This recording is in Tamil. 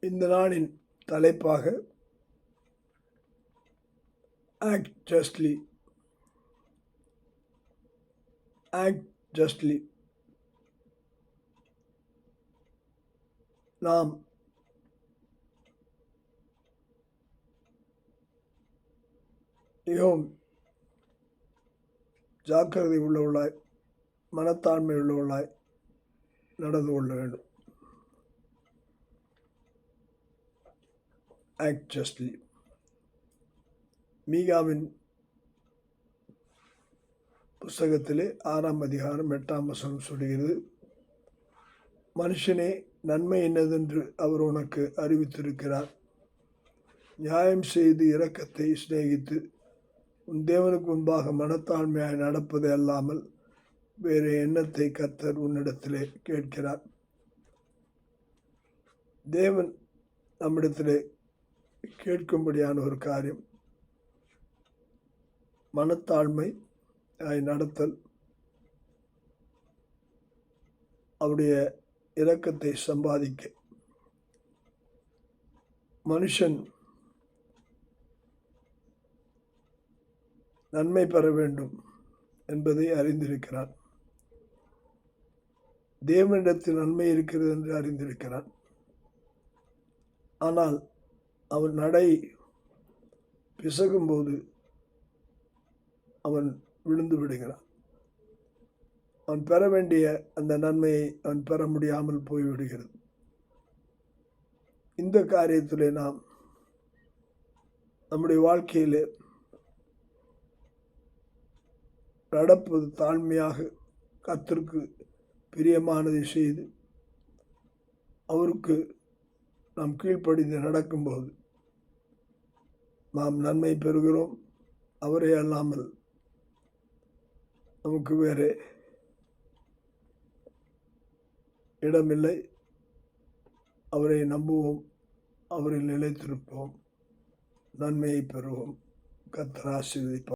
இந்த நாளின் தலைப்பாக ஆக்ட் ஜஸ்ட்லி. Act justly. நாம் மிகவும் ஜாக்கிரதை உள்ளவர்களாய், மனத்தாண்மை உள்ளவர்களாய் நடந்து கொள்ள வேண்டும். Act justly. மீகாவின் புஸ்தகத்திலே 6ஆம் அதிகாரம் 8ஆம் வசனம் சொல்கிறது, மனுஷனே நன்மை என்னதென்று அவர் உனக்கு அறிவித்திருக்கிறார். நியாயம் செய்து இரக்கத்தை சிநேகித்து உன் தேவனுக்கு முன்பாக மனத்தாழ்மையாய் நடப்பது அல்லாமல் வேறு எண்ணத்தை கர்த்தர் உன்னிடத்திலே கேட்கிறார். தேவன் நம்மிடத்திலே கேட்கும்படியான ஒரு காரியம் மனத்தாழ்மை நடத்தல், அவருடைய இரக்கத்தை சம்பாதிக்க. மனுஷன் நன்மை பெற வேண்டும் என்பதை அறிந்திருக்கிறான். தேவனிடத்தில் நன்மை இருக்கிறது என்று அறிந்திருக்கிறான். ஆனால் அவன் நடை பிசகும்போது அவன் விழுந்து விடுகிறான். அவன் பெற வேண்டிய அந்த நன்மையை அவன் பெற முடியாமல் போய்விடுகிறது. இந்த காரியத்திலே நாம் நம்முடைய வாழ்க்கையிலே நடப்பது தாழ்மையாக கர்த்தருக்கு பிரியமானதை செய்து அவருக்கு நாம் கீழ்ப்படிந்து நடக்கும்போது நாம் நன்மை பெறுகிறோம். அவரே அல்லாமல் நமக்கு வேறு இடமில்லை. அவரை நம்புவோம், அவரில் நிலைத்திருப்போம், நன்மையை பெறுவோம். கர்த்தர் ஆசீர்வதிப்பார்.